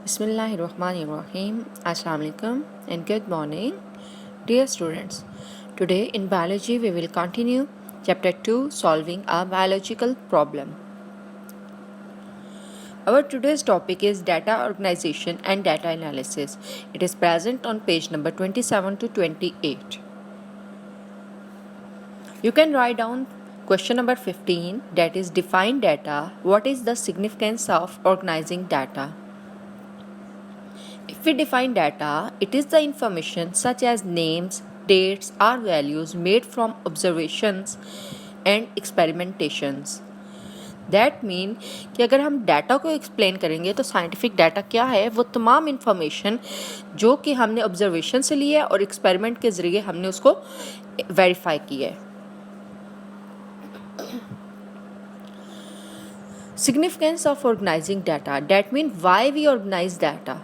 Bismillahirrahmanirrahim. Assalamu alaikum and good morning, dear students. Today in biology we will continue chapter 2, solving a biological problem. Our today's topic is data organization and data analysis. It is present on page number 27 to 28. You can write down question number 15, that is define data. What is the significance of organizing data? If we define data, it is the information such as names, dates or values made from observations and experimentations. That mean कि अगर हम data को explain करेंगे तो scientific data क्या है, वो तमाम इन्फॉर्मेशन जो कि हमने ऑब्जर्वेशन से ली है और एक्सपेरिमेंट के ज़रिए हमने उसको वेरीफाई किया है. Significance of organizing data, that means why we organize data.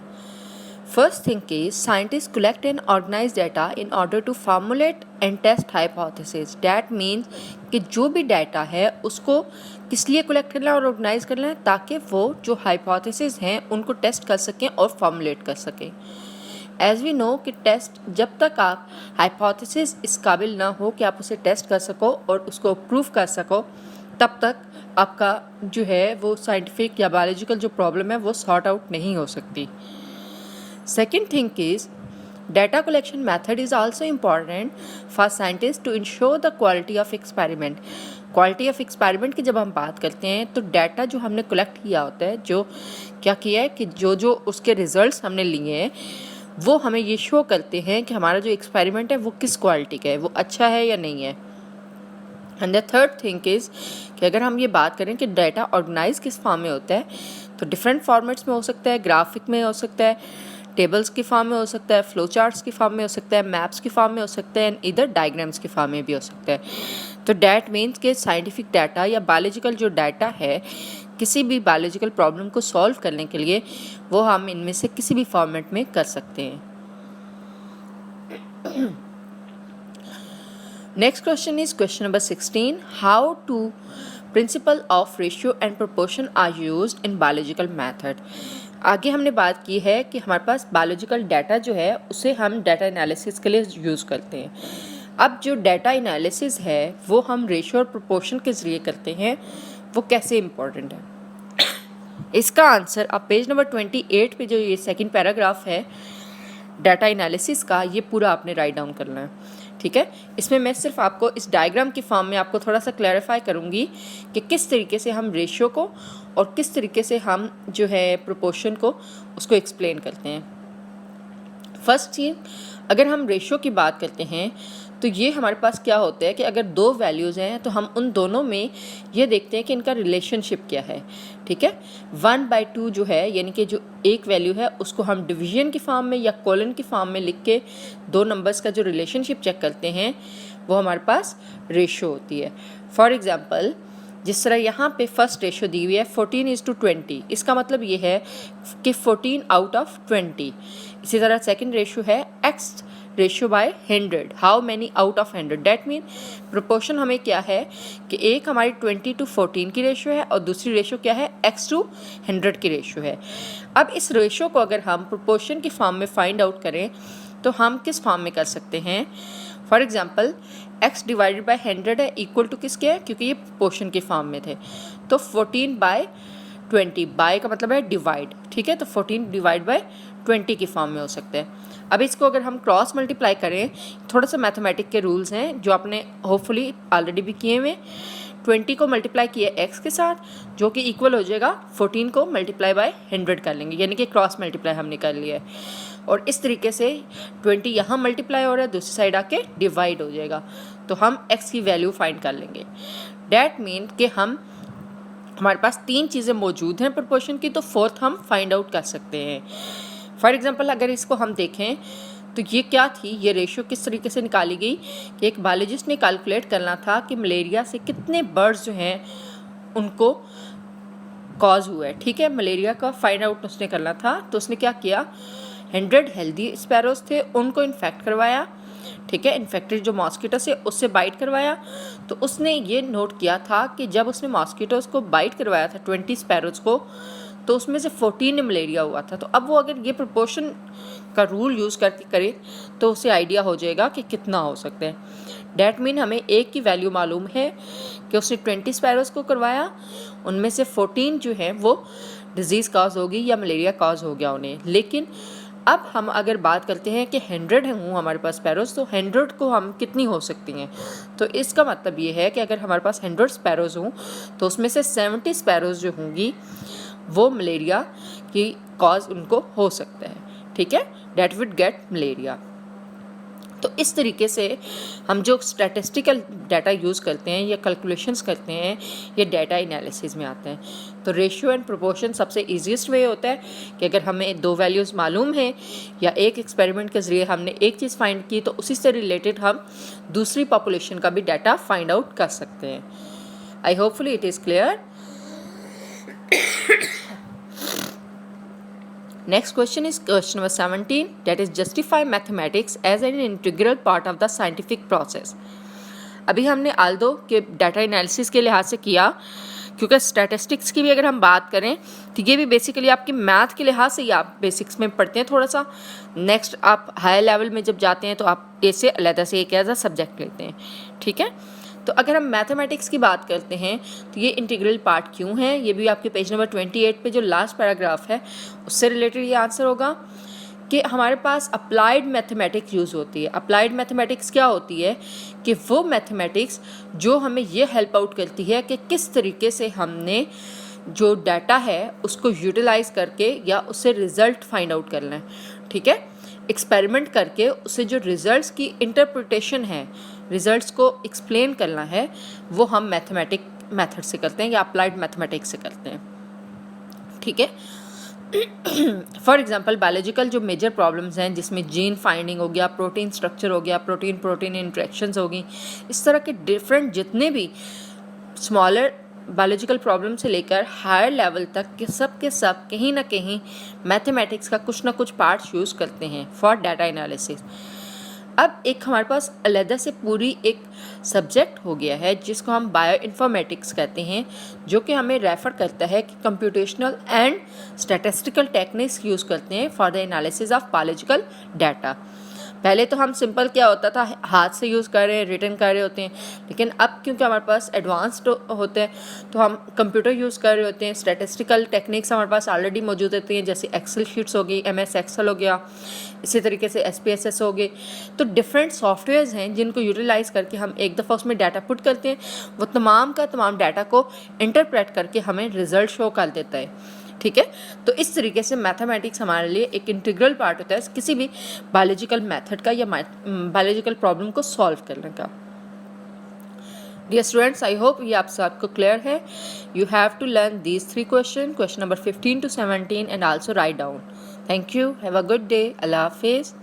First thing is scientists collect and organize data in order to formulate and test hypothesis. That means कि जो भी डाटा है उसको किस लिए कलेक्ट करना और ऑर्गेनाइज करना है, ताकि वो जो हाइपोथेसिस हैं उनको टेस्ट कर सकें और फॉर्मुलेट कर सकें. एज वी नो कि टेस्ट जब तक आप हाइपोथेसिस इस काबिल ना हो कि आप उसे टेस्ट कर सको और उसको प्रूव कर सको, तब तक आपका जो है वो साइंटिफिक या बायोलॉजिकल जो प्रॉब्लम है वो सॉर्ट आउट नहीं हो सकती. Second thing is data collection method is also important for scientists to ensure the quality of experiment. Quality of experiment की जब हम बात करते हैं तो डाटा जो हमने कलेक्ट किया होता है, जो क्या किया है कि जो उसके रिजल्ट्स हमने लिए हैं वो हमें ये शो करते हैं कि हमारा जो एक्सपेरिमेंट है वो किस क्वालिटी का है, वो अच्छा है या नहीं है. And the third thing is कि अगर हम ये बात करें कि डाटा ऑर्गेनाइज किस फॉर्म में होता है तो डिफरेंट फॉर्मेट्स में हो सकता है, ग्राफिक में हो सकता है, टेबल्स की फॉर्म में हो सकता है, फ्लो चार्ट्स की फॉर्म में हो सकता है, मैप्स की फॉर्म में हो सकता है एंड इधर डायग्राम्स की फॉर्म में भी हो सकता है. तो डैट मीन्स के साइंटिफिक डाटा या बायोलॉजिकल जो डाटा है किसी भी बायोलॉजिकल प्रॉब्लम को सॉल्व करने के लिए वो हम इनमें से किसी भी फॉर्मेट में कर सकते हैं. Next question is question number 16. How to principle of ratio and proportion are used in biological method. आगे हमने बात की है कि हमारे पास बायोलॉजिकल डाटा जो है उसे हम डाटा एनालिसिस के लिए यूज़ करते हैं. अब जो डाटा एनालिसिस है वो हम रेशियो और प्रोपोर्शन के ज़रिए करते हैं, वो कैसे इम्पोर्टेंट है. इसका आंसर आप पेज नंबर 28 पे जो ये सेकंड पैराग्राफ है डाटा एनालिसिस का, ये पूरा आपने राइट डाउन करना है. ठीक है, इसमें मैं सिर्फ आपको इस डायग्राम की फॉर्म में आपको थोड़ा सा क्लैरिफाई करूँगी कि किस तरीके से हम रेशियो को और किस तरीके से हम जो है प्रोपोर्शन को उसको एक्सप्लेन करते हैं. फर्स्ट चीज़, अगर हम रेशियो की बात करते हैं तो ये हमारे पास क्या होता है कि अगर दो वैल्यूज़ हैं तो हम उन दोनों में ये देखते हैं कि इनका रिलेशनशिप क्या है. ठीक है, 1/2 जो है यानी कि जो एक वैल्यू है उसको हम डिवीजन की फॉर्म में या कॉलन की फॉर्म में लिख के दो नंबर्स का जो रिलेशनशिप चेक करते हैं वो हमारे पास रेशियो होती है. फॉर एग्ज़ाम्पल जिस तरह यहाँ पे फर्स्ट रेशियो दी हुई है 14:20, इसका मतलब ये है कि 14 आउट ऑफ 20. इसी तरह सेकंड रेशियो है x ratio by 100, how many out of 100. That mean proportion हमें क्या है कि एक हमारी 20:14 की रेशियो है और दूसरी रेशियो क्या है x/100 की रेशियो है. अब इस रेशियो को अगर हम प्रोपोर्शन की फॉर्म में फाइंड आउट करें तो हम किस फॉर्म में कर सकते हैं. For example x divided by 100 है इक्वल टू किसके है, क्योंकि ये प्रोपोर्शन के फॉर्म में थे, तो 14/20. बाय का मतलब है डिवाइड. ठीक है, तो 14 डिवाइड बाय 20 की फॉर्म में हो सकता है. अब इसको अगर हम क्रॉस मल्टीप्लाई करें, थोड़ा सा मैथमेटिक के रूल्स हैं जो आपने होपफुली ऑलरेडी भी किए हुए. 20 को मल्टीप्लाई किया x के साथ जो कि इक्वल हो जाएगा 14 को मल्टीप्लाई बाय 100 कर लेंगे, यानी कि क्रॉस मल्टीप्लाई हमने कर लिया है. और इस तरीके से 20 यहाँ मल्टीप्लाई हो रहा है, दूसरी साइड आके डिवाइड हो जाएगा, तो हम x की वैल्यू फाइंड कर लेंगे. डैट मीन कि हमारे पास तीन चीज़ें मौजूद हैं प्रोपोर्शन की, तो फोर्थ हम फाइंड आउट कर सकते हैं. फॉर एग्जांपल अगर इसको हम देखें तो ये क्या थी, ये रेशियो किस तरीके से निकाली गई कि एक बायोलॉजिस्ट ने कैलकुलेट करना था कि मलेरिया से कितने बर्ड्स जो हैं उनको कॉज हुआ है. ठीक है, मलेरिया का फाइंड आउट उसने करना था, तो उसने क्या किया, 100 हेल्दी स्पैरोज थे उनको इन्फेक्ट करवाया. ठीक है, इन्फेक्टेड जो मॉस्किटो से उससे बाइट करवाया. तो उसने ये नोट किया था कि जब उसने मॉस्किटोज़ को बाइट करवाया था 20 स्पैरोज को, तो उसमें से 14 में मलेरिया हुआ था। तो अब वो अगर ये प्रोपोर्शन का रूल यूज़ करके करे तो उसे आइडिया हो जाएगा कि कितना हो सकता है। डैट मीन हमें एक की वैल्यू मालूम है कि उसने 20 स्पैरोज़ को करवाया, उनमें से 14 जो हैं वो डिजीज़ काज होगी या मलेरिया काज हो गया उन्हें। लेकिन अब हम अगर बात करते हैं कि 100 हूँ हमारे पास स्पैरोज़, तो 100 को हम कितनी हो सकती हैं। तो इसका मतलब ये है कि अगर हमारे पास 100 स्पैरोज़ हों तो उसमें से 70 स्पैरोज़ जो होंगी वो मलेरिया की कॉज उनको हो सकता है, ठीक है, डेट विड गेट मलेरिया। तो इस तरीके से हम जो स्टैटिस्टिकल डाटा यूज़ करते हैं या कैलकुलेशंस करते हैं ये डाटा एनालिसिस में आते हैं। तो रेशियो एंड प्रोपोर्शन सबसे ईजीएस्ट वे होता है कि अगर हमें दो वैल्यूज़ मालूम हैं या एक एक्सपेरिमेंट के ज़रिए हमने एक चीज़ फाइंड की तो उसी से रिलेटेड हम दूसरी पॉपुलेशन का भी डाटा फाइंड आउट कर सकते हैं। आई hopefully it is clear. Next question is question number 17, that is justify mathematics as an integral part of the scientific process। अभी हमने आल्दो के डाटा एनालिसिस के लिहाज से किया, क्योंकि स्टैटिस्टिक्स की भी अगर हम बात करें तो ये भी बेसिकली आपकी मैथ के लिहाज से ही आप बेसिक्स में पढ़ते हैं थोड़ा सा। नेक्स्ट आप हाई लेवल में जब जाते हैं तो आप इसे अलग से एक एज अ सब्जेक्ट लेते हैं, ठीक है। तो अगर हम मैथमेटिक्स की बात करते हैं तो ये इंटीग्रल पार्ट क्यों है, ये भी आपके पेज नंबर 28 पे जो लास्ट पैराग्राफ है उससे रिलेटेड ये आंसर होगा कि हमारे पास अप्लाइड मैथमेटिक्स यूज़ होती है। अप्लाइड मैथमेटिक्स क्या होती है कि वो मैथमेटिक्स जो हमें ये हेल्प आउट करती है कि किस तरीके से हमने जो डाटा है उसको यूटिलाइज करके या उससे रिज़ल्ट फाइंड आउट करना है, ठीक है। एक्सपेरिमेंट करके उससे जो रिज़ल्ट्स की इंटरप्रिटेशन है, रिज़ल्ट्स को एक्सप्लेन करना है, वो हम मैथमेटिक मेथड से करते हैं या अप्लाइड मैथमेटिक्स से करते हैं, ठीक है। फॉर एग्जांपल बायोलॉजिकल जो मेजर प्रॉब्लम्स हैं जिसमें जीन फाइंडिंग हो गया, प्रोटीन स्ट्रक्चर हो गया, प्रोटीन प्रोटीन इंट्रैक्शंस होगी, इस तरह के डिफरेंट जितने भी स्मॉलर बायोलॉजिकल प्रॉब्लम से लेकर हायर लेवल तक के सब कहीं ना कहीं मैथमेटिक्स का कुछ ना कुछ पार्ट्स यूज़ करते हैं फॉर डाटा एनालिसिस। अब एक हमारे पास अलग से पूरी एक सब्जेक्ट हो गया है जिसको हम बायो इन्फॉर्मेटिक्स कहते हैं, जो कि हमें रेफ़र करता है कि computational and statistical techniques use करते हैं for the analysis of biological data. पहले तो हम सिंपल क्या होता था हाथ से यूज़ कर रहे हैं, रिटन कर रहे होते हैं, लेकिन अब क्योंकि हमारे पास एडवांस्ड होते हैं तो हम कंप्यूटर यूज़ कर रहे होते हैं। स्टैटिस्टिकल टेक्निक्स हमारे पास ऑलरेडी मौजूद होती हैं, जैसे एक्सेल शीट्स हो गई, MS एक्सेल हो गया, इसी तरीके से SPSS हो गए। तो डिफरेंट सॉफ्टवेयर्स हैं जिनको यूटिलाइज़ करके हम एक दफ़ा उसमें डाटा पुट करते हैं, वो तमाम का तमाम डाटा को इंटरप्रेट करके हमें रिज़ल्ट शो कर देता है, ठीक है। तो इस तरीके से मैथमेटिक्स हमारे लिए एक इंटीग्रल पार्ट होता है किसी भी बायोलॉजिकल मेथड का या बायोलॉजिकल प्रॉब्लम को सॉल्व करने का। डियर स्टूडेंट्स, आई होप ये आप सबको क्लियर है। You have to learn these 3 question number 15 to 17 and also write down. Thank you, have a good day, अल्लाह हाफिज़।